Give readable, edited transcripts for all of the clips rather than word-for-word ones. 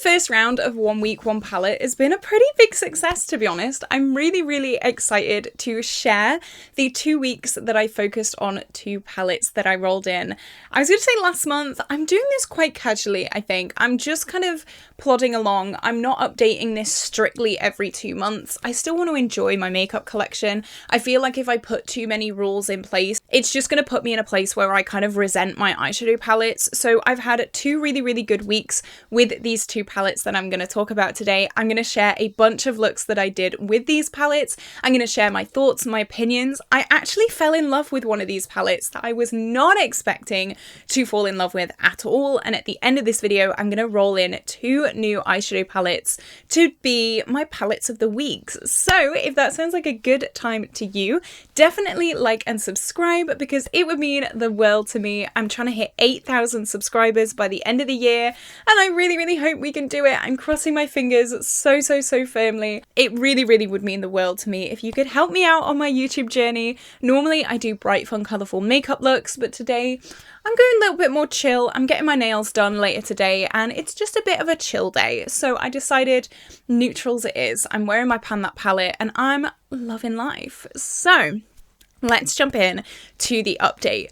first round of 1 week, 1 palette has been a pretty big success, to be honest. I'm really, really excited to share the 2 weeks that I focused on 2 palettes that I rolled in. I was going to say last month. I'm doing this quite casually, I think. I'm just kind of plodding along. I'm not updating this strictly every 2 months. I still want to enjoy my makeup collection. I feel like if I put too many rules in place, it's just going to put me in a place where I kind of resent my eyeshadow palettes. So I've had 2 really, really good weeks with these 2 palettes that I'm going to talk about today. I'm going to share a bunch of looks that I did with these palettes. I'm going to share my thoughts, my opinions. I actually fell in love with one of these palettes that I was not expecting to fall in love with at all. And at the end of this video, I'm going to roll in 2 new eyeshadow palettes to be my palettes of the weeks. So if that sounds like a good time to you, definitely like and subscribe because it would mean the world to me. I'm trying to hit 8,000 subscribers by the end of the year, and I really, really hope we can do it. I'm crossing my fingers so firmly. It really, really would mean the world to me if you could help me out on my YouTube journey. Normally I do bright, fun, colourful makeup looks, but today I'm going a little bit more chill. I'm getting my nails done later today and it's just a bit of a chill day. So I decided neutrals it is. I'm wearing my Pan That palette and I'm loving life. So let's jump in to the update.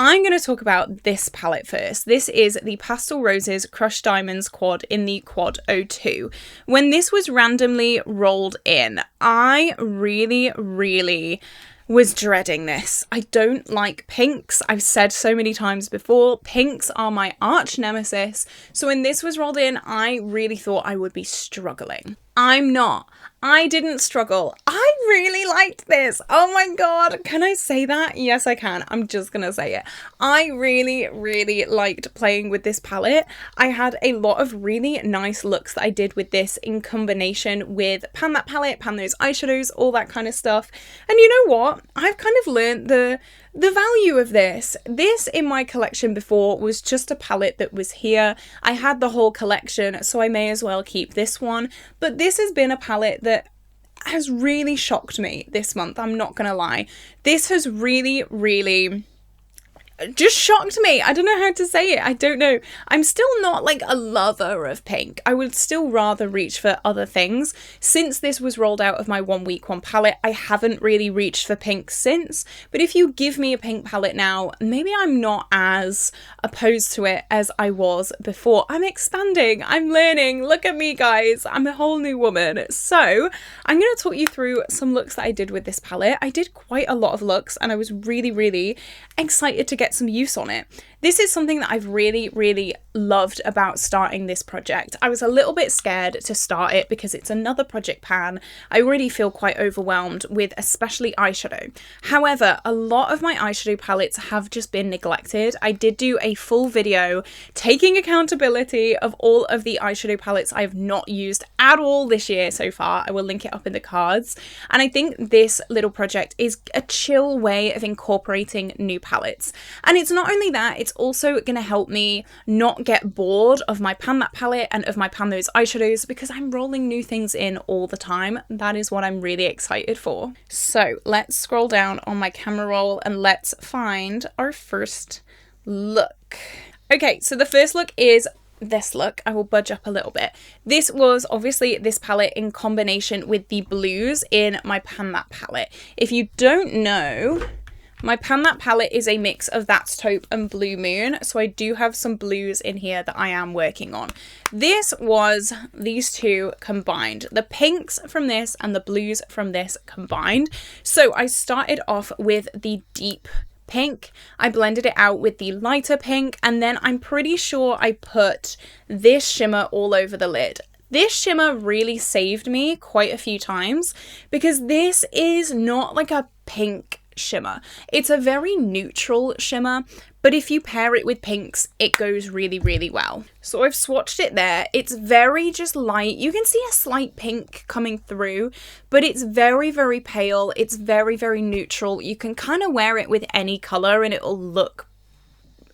I'm going to talk about this palette first. This is the Pastel Roses Crushed Diamonds Quad in the Quad 02. When this was randomly rolled in, I really was dreading this. I don't like pinks. I've said so many times before, pinks are my arch nemesis. So when this was rolled in, I really thought I would be struggling. I'm not. I didn't struggle. I really liked this. Oh my god, can I say that? Yes, I can. I'm just gonna say it. I really liked playing with this palette. I had a lot of really nice looks that I did with this in combination with Pan That palette, Pan Those Eyeshadows, all that kind of stuff. And you know what? I've kind of learned the value of this. This in my collection before was just a palette that was here. I had the whole collection, so I may as well keep this one. But this has been a palette that has really shocked me this month, I'm not gonna lie. This has really just shocked me. I don't know how to say it. I don't know. I'm still not like a lover of pink. I would still rather reach for other things. Since this was rolled out of my 1 week, 1 palette, I haven't really reached for pink since. But if you give me a pink palette now, maybe I'm not as opposed to it as I was before. I'm expanding. I'm learning. Look at me, guys. I'm a whole new woman. So I'm going to talk you through some looks that I did with this palette. I did quite a lot of looks and I was really excited to get some use on it. This is something that I've really loved about starting this project. I was a little bit scared to start it because it's another project pan. I already feel quite overwhelmed with especially eyeshadow. However, a lot of my eyeshadow palettes have just been neglected. I did do a full video taking accountability of all of the eyeshadow palettes I have not used at all this year so far. I will link it up in the cards. And I think this little project is a chill way of incorporating new palettes. And it's not only that, it's also going to help me not get bored of my Pan That palette and of my Pan Those eyeshadows because I'm rolling new things in all the time. That is what I'm really excited for. So let's scroll down on my camera roll and let's find our first look. Okay, so the first look is this look. I will budge up a little bit. This was obviously this palette in combination with the blues in my Pan That palette. If you don't know, my Pan That palette is a mix of That's Taupe and Blue Moon, so I do have some blues in here that I am working on. This was these two combined, the pinks from this and the blues from this combined. So I started off with the deep pink, I blended it out with the lighter pink, and then I'm pretty sure I put this shimmer all over the lid. This shimmer really saved me quite a few times because this is not like a pink shimmer. It's a very neutral shimmer, but if you pair it with pinks, it goes really well. So I've swatched it there. It's very just light. You can see a slight pink coming through, but it's very pale. It's very neutral. You can kind of wear it with any color and it'll look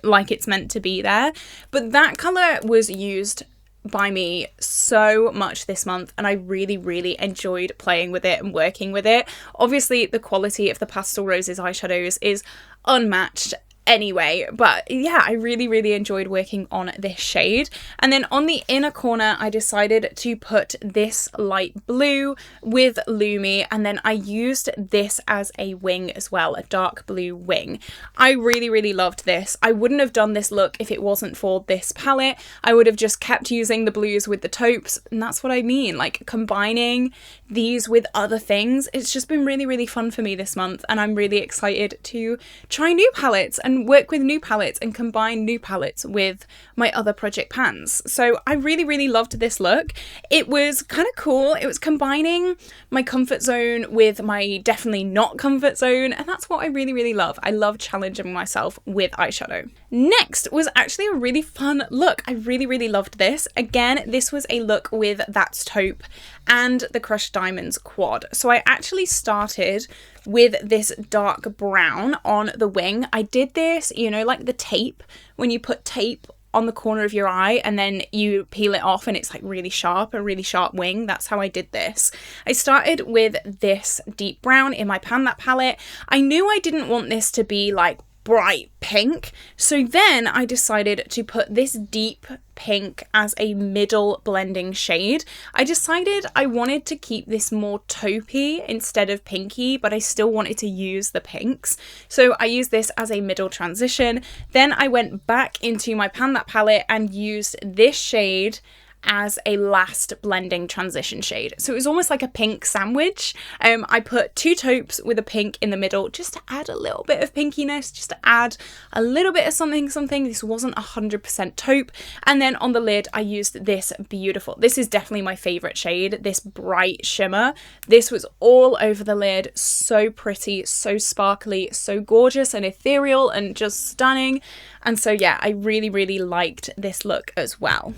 like it's meant to be there. But that color was used by me so much this month and I really enjoyed playing with it and working with it. Obviously the quality of the Pastel Roses eyeshadows is unmatched. anyway. But yeah, I really enjoyed working on this shade. And then on the inner corner, I decided to put this light blue with Lumi, and then I used this as a wing as well, a dark blue wing. I really loved this. I wouldn't have done this look if it wasn't for this palette. I would have just kept using the blues with the taupes, and that's what I mean, like combining these with other things. It's just been really fun for me this month, and I'm really excited to try new palettes and work with new palettes and combine new palettes with my other project pans. So I really loved this look. It was kind of cool. It was combining my comfort zone with my definitely not comfort zone, and that's what I really love. I love challenging myself with eyeshadow. Next was actually a really fun look. I really loved this. Again, this was a look with That's Taupe and the Crushed Diamonds quad. So I actually started with this dark brown on the wing. I did this, you know, like the tape, when you put tape on the corner of your eye and then you peel it off and it's like really sharp, a really sharp wing. That's how I did this. I started with this deep brown in my Pan That palette. I knew I didn't want this to be like bright pink, so then I decided to put this deep pink as a middle blending shade. I decided I wanted to keep this more taupey instead of pinky, but I still wanted to use the pinks, so I used this as a middle transition. Then I went back into my Pan That palette and used this shade as a last blending transition shade. So it was almost like a pink sandwich. I put two taupes with a pink in the middle just to add a little bit of pinkiness, just to add a little bit of something. This wasn't 100% taupe. And then on the lid, I used this beautiful, this is definitely my favorite shade, this bright shimmer. This was all over the lid, so pretty, so sparkly, so gorgeous and ethereal and just stunning. And so yeah, I really liked this look as well.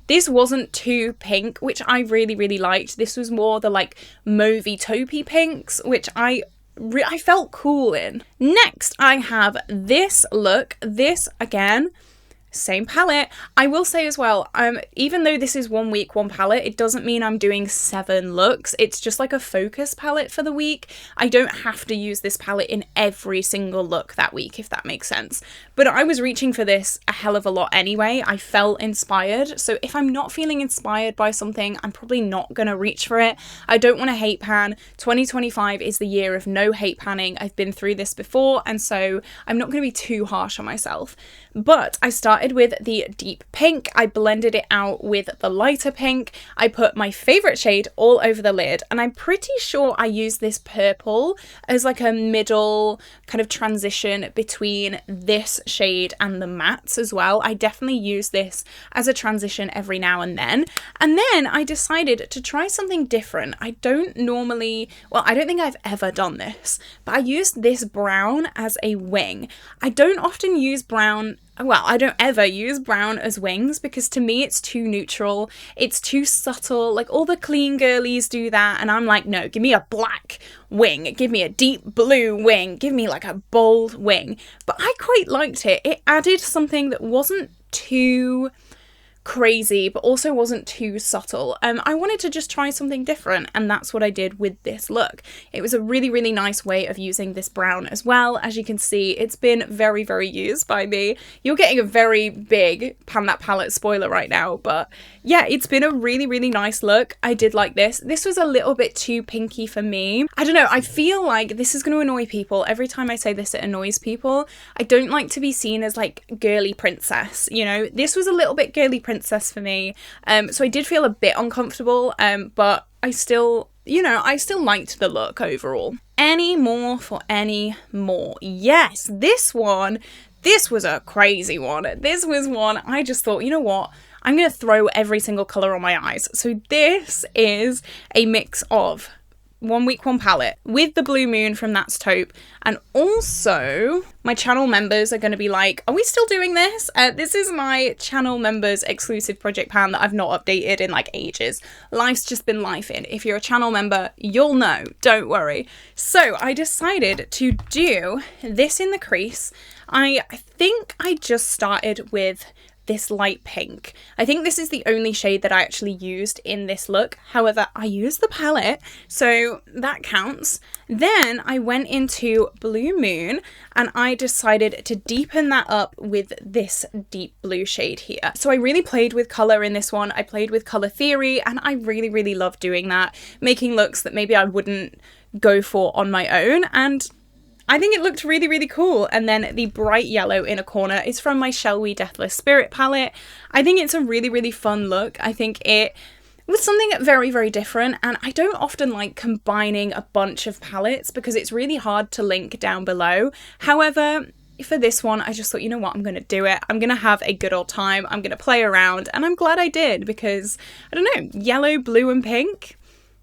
This wasn't too pink, which I really liked. This was more the like mauvey taupey pinks, which I felt cool in. Next, I have this look. This, again, same palette. I will say as well, even though this is 1 week, one palette, it doesn't mean I'm doing 7 looks. It's just like a focus palette for the week. I don't have to use this palette in every single look that week, if that makes sense. But I was reaching for this a hell of a lot anyway. I felt inspired. So if I'm not feeling inspired by something, I'm probably not going to reach for it. I don't want to hate pan. 2025 is the year of no hate panning. I've been through this before, and so I'm not going to be too harsh on myself. But I started with the deep pink. I blended it out with the lighter pink. I put my favorite shade all over the lid, and I'm pretty sure I used this purple as like a middle kind of transition between this shade and the mattes as well. I definitely use this as a transition every now and then. And then I decided to try something different. I don't normally, well, I don't think I've ever done this, but I used this brown as a wing. I don't often use brown. Well, I don't ever use brown as wings because to me it's too neutral, it's too subtle, like all the clean girlies do that, and I'm like, no, give me a black wing, give me a deep blue wing, give me like a bold wing. But I quite liked it. It added something that wasn't too crazy but also wasn't too subtle. I wanted to just try something different, and that's what I did with this look. It was a really nice way of using this brown as well. As you can see, it's been very used by me. You're getting a very big Pan That palette spoiler right now, but yeah, it's been a really nice look. I did like this. This was a little bit too pinky for me. I don't know, I feel like this is going to annoy people. Every time I say this, it annoys people. I don't like to be seen as like girly princess, you know. This was a little bit girly princess for me, so I did feel a bit uncomfortable, but I still, you know, I still liked the look overall. Any more for any more? Yes, this was a crazy one. This was one I just thought, you know what, I'm gonna throw every single colour on my eyes. So this is a mix of 1 week, one palette with the Blue Moon from That's Taupe, and also my channel members are going to be like, are we still doing this? This is my channel members exclusive project pan that I've not updated in like ages. Life's just been lifing. If you're a channel member, you'll know, don't worry. So I decided to do this in the crease. I think I just started with this light pink. I think this is the only shade that I actually used in this look. However, I used the palette, so that counts. Then I went into Blue Moon and I decided to deepen that up with this deep blue shade here. So I really played with colour in this one. I played with colour theory, and I really, really love doing that, making looks that maybe I wouldn't go for on my own, and I think it looked really, really cool. And then the bright yellow in a corner is from my Shall We Deathless Spirit palette. I think it's a really, really fun look. I think it was something very, very different, and I don't often like combining a bunch of palettes because it's really hard to link down below. However, for this one, I just thought, you know what, I'm going to do it. I'm going to have a good old time. I'm going to play around, and I'm glad I did because, I don't know, yellow, blue and pink,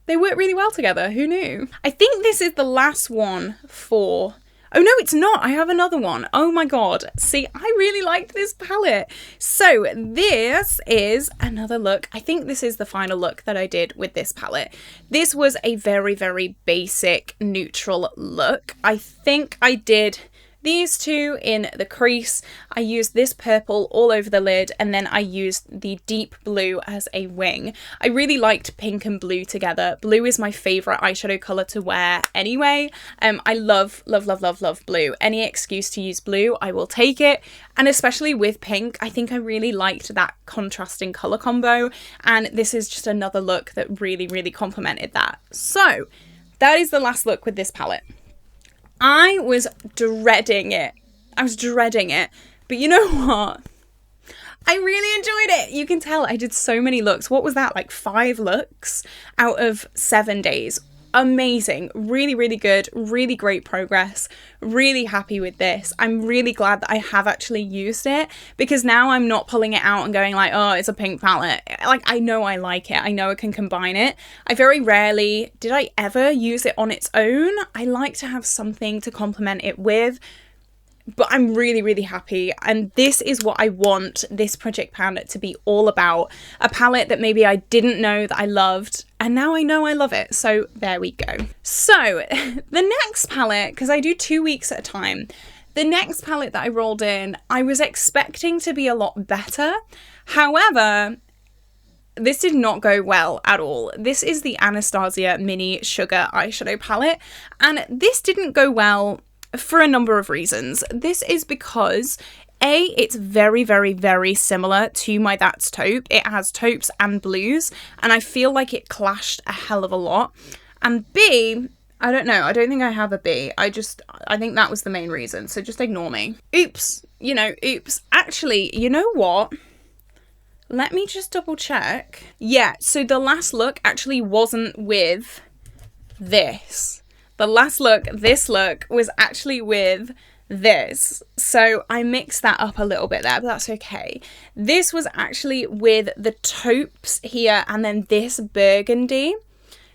they work really well together. Who knew? I think this is the last one for... Oh no, it's not. I have another one. Oh my god. See, I really liked this palette. So this is another look. I think this is the final look that I did with this palette. This was a very, very basic neutral look. I think I did these two in the crease. I used this purple all over the lid, and then I used the deep blue as a wing. I really liked pink and blue together. Blue is my favourite eyeshadow colour to wear anyway. I love, love, love, love, love blue. Any excuse to use blue, I will take it. And especially with pink, I think I really liked that contrasting colour combo. And this is just another look that really, really complemented that. So that is the last look with this palette. I was dreading it. But you know what? I really enjoyed it. You can tell I did so many looks. What was that? Like 5 looks out of 7 days. Amazing. Really, really good. Really great progress. Really happy with this. I'm really glad that I have actually used it, because now I'm not pulling it out and going like, oh, it's a pink palette. Like, I know I like it. I know I can combine it. I very rarely, did I ever use it on its own? I like to have something to complement it with. But I'm really, really happy, and this is what I want this Project Pan to be all about. A palette that maybe I didn't know that I loved, and now I know I love it, so there we go. So, the next palette, because I do 2 weeks at a time, the next palette that I rolled in, I was expecting to be a lot better. However, this did not go well at all. This is the Anastasia Mini Sugar Eyeshadow Palette, and this didn't go well for a number of reasons. This is because A, it's very, very, very similar to my That's Taupe. It has taupes and blues, and I feel like it clashed a hell of a lot. And B, I don't know, I don't think I have a B. I think that was the main reason, so just ignore me. Oops, oops. Actually, you know what? Let me just double check. Yeah, so the last look actually wasn't with this. The last look, this look, was actually with this. So I mixed that up a little bit there, but that's okay. This was actually with the taupes here and then this burgundy.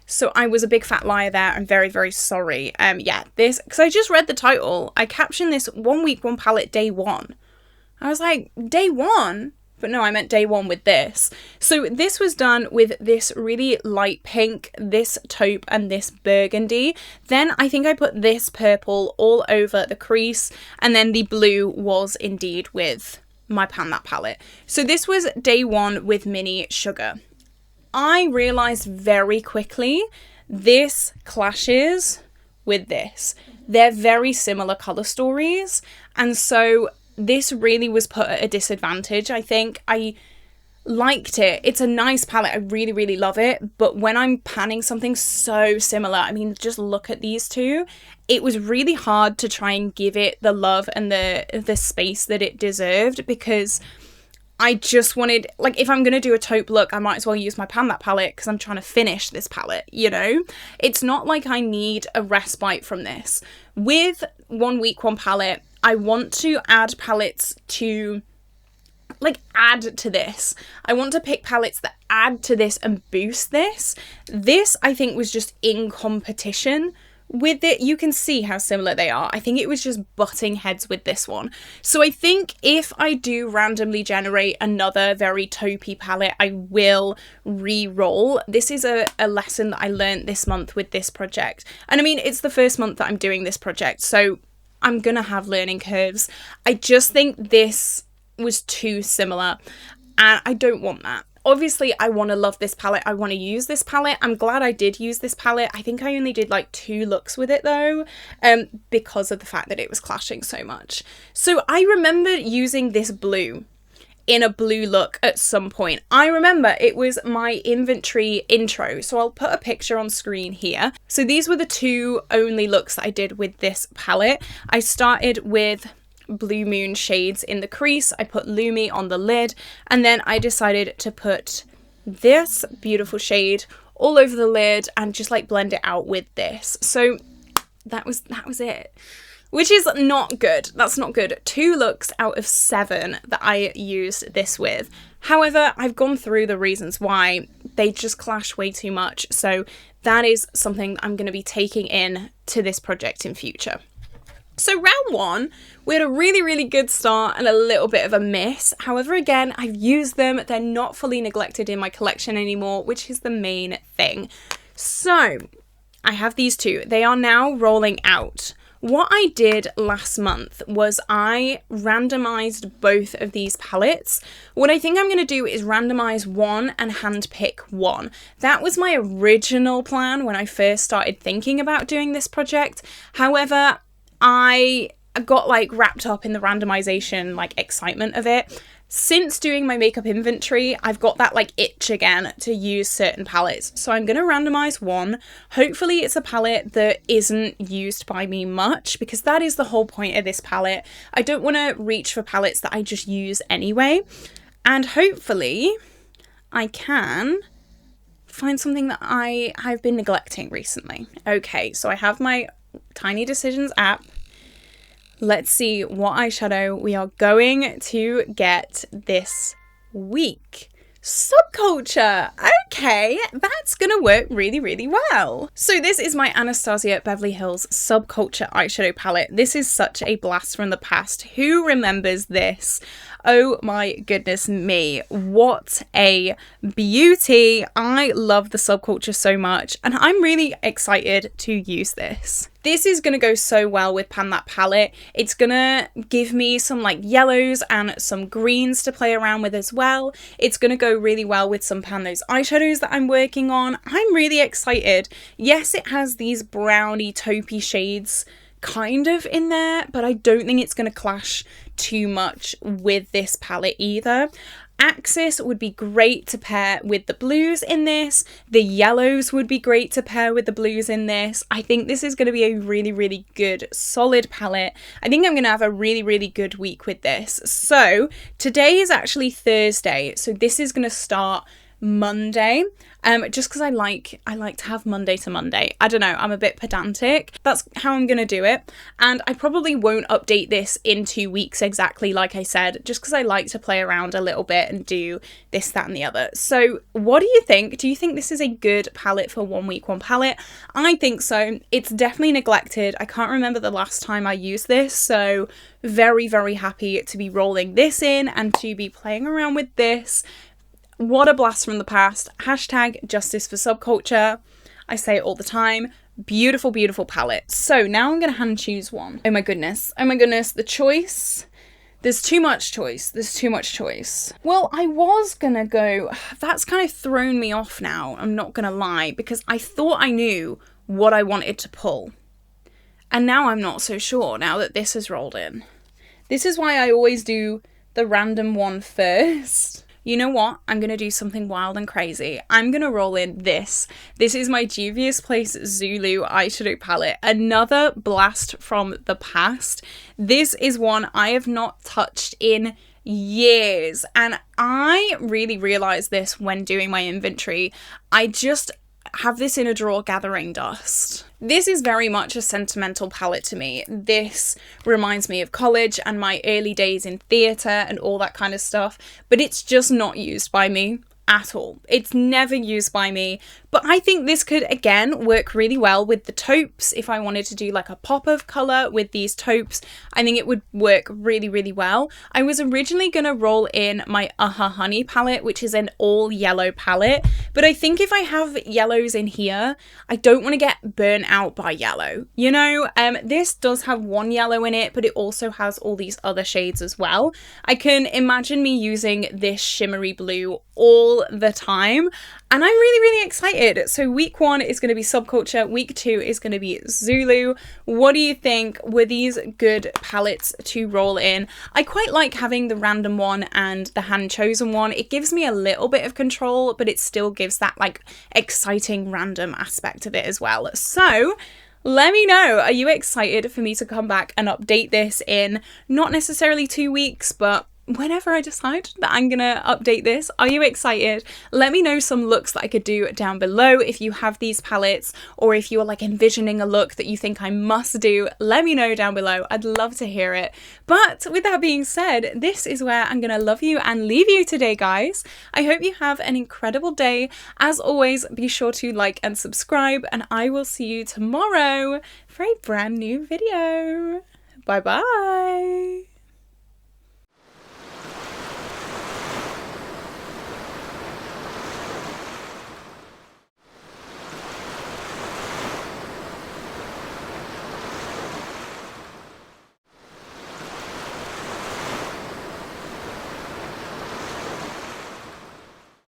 So I was a big fat liar there. I'm very, very sorry. Yeah, this, because I just read the title. I captioned this 1 week, 1 palette, day 1. I was like, day 1? But no, I meant day 1 with this. So this was done with this really light pink, this taupe, and this burgundy. Then I think I put this purple all over the crease, and then the blue was indeed with my Pan That palette. So this was day 1 with Mini Sugar. I realised very quickly this clashes with this. They're very similar colour stories, and so this really was put at a disadvantage, I think. I liked it. It's a nice palette. I really, really love it. But when I'm panning something so similar, I mean, just look at these two. It was really hard to try and give it the love and the space that it deserved, because I just wanted, like, if I'm going to do a taupe look, I might as well use my Pan That palette because I'm trying to finish this palette, you know? It's not like I need a respite from this. With 1 week, 1 palette, I want to add palettes to, like, add to this. I want to pick palettes that add to this and boost this. This, I think, was just in competition with it. You can see how similar they are. I think it was just butting heads with this one. So I think if I do randomly generate another very taupey palette, I will re-roll. This is a lesson that I learned this month with this project. And I mean, it's the first month that I'm doing this project, so I'm gonna have learning curves. I just think this was too similar, and I don't want that. Obviously, I want to love this palette. I want to use this palette. I'm glad I did use this palette. I think I only did like 2 looks with it though, because of the fact that it was clashing so much. So I remember using this blue in a blue look at some point. I remember it was my inventory intro, so I'll put a picture on screen here. So these were the 2 only looks that I did with this palette. I started with Blue Moon shades in the crease, I put Lumi on the lid, and then I decided to put this beautiful shade all over the lid and just like blend it out with this. So that was it. Which is not good. That's not good. 2 looks out of 7 that I used this with. However, I've gone through the reasons why. They just clash way too much. So that is something I'm going to be taking in to this project in future. So round 1, we had a really, really good start and a little bit of a miss. However, again, I've used them. They're not fully neglected in my collection anymore, which is the main thing. So I have these 2. They are now rolling out. What I did last month was I randomized both of these palettes. What I think I'm going to do is randomize one and handpick one. That was my original plan when I first started thinking about doing this project. However, I got like wrapped up in the randomization like excitement of it. Since doing my makeup inventory, I've got that like itch again to use certain palettes. So I'm going to randomize one. Hopefully it's a palette that isn't used by me much, because that is the whole point of this palette. I don't want to reach for palettes that I just use anyway. And hopefully I can find something that I have been neglecting recently. Okay, so I have my Tiny Decisions app. Let's see what eyeshadow we are going to get this week. Subculture. Okay, that's gonna work really, really well. So this is my Anastasia Beverly Hills Subculture eyeshadow palette. This is such a blast from the past. Who remembers this? Oh my goodness me, what a beauty. I love the Subculture so much, and I'm really excited to use this. This is going to go so well with Pan That palette. It's going to give me some like yellows and some greens to play around with as well. It's going to go really well with some Pan Those eyeshadows that I'm working on. I'm really excited. Yes, it has these browny taupey shades kind of in there, but I don't think it's going to clash too much with this palette either. Axis would be great to pair with the blues in this. The yellows would be great to pair with the blues in this. I think this is going to be a really, really good, solid palette. I think I'm going to have a really, really good week with this. So today is actually Thursday, so this is going to start Monday, just because I like to have Monday to Monday. I don't know, I'm a bit pedantic. That's how I'm gonna do it, and I probably won't update this in 2 weeks exactly like I said, just because I like to play around a little bit and do this, that and the other. So what do you think? Do you think this is a good palette for 1 week, 1 palette? I think so. It's definitely neglected. I can't remember the last time I used this, so very, very happy to be rolling this in and to be playing around with this. What a blast from the past. Hashtag justice for subculture. I say it all the time. Beautiful, beautiful palette. So now I'm going to hand choose one. Oh my goodness. Oh my goodness. The choice. There's too much choice. There's too much choice. Well, I was going to go. That's kind of thrown me off now. I'm not going to lie, because I thought I knew what I wanted to pull. And now I'm not so sure now that this has rolled in. This is why I always do the random one first. You know what? I'm going to do something wild and crazy. I'm going to roll in this. This is my Juvia's Place Zulu eyeshadow palette. Another blast from the past. This is one I have not touched in years. And I really realized this when doing my inventory. I just have this in a drawer gathering dust. This is very much a sentimental palette to me. This reminds me of college and my early days in theatre and all that kind of stuff, but it's just not used by me. at all. It's never used by me, but I think this could again work really well with the taupes. If I wanted to do like a pop of colour with these taupes, I think it would work really, really well. I was originally going to roll in my Honey palette, which is an all yellow palette, but I think if I have yellows in here, I don't want to get burnt out by yellow, you know? This does have one yellow in it, but it also has all these other shades as well. I can imagine me using this shimmery blue all the time, and I'm really, really excited. So week 1 is going to be Subculture, week 2 is going to be Zulu. What do you think? Were these good palettes to roll in? I quite like having the random one and the hand chosen one. It gives me a little bit of control, but it still gives that like exciting random aspect of it as well. So let me know, are you excited for me to come back and update this in not necessarily 2 weeks, but whenever I decide that I'm gonna update this? Are you excited? Let me know some looks that I could do down below if you have these palettes, or if you're like envisioning a look that you think I must do, let me know down below. I'd love to hear it. But with that being said, this is where I'm gonna love you and leave you today, guys. I hope you have an incredible day. As always, be sure to like and subscribe, and I will see you tomorrow for a brand new video. Bye bye.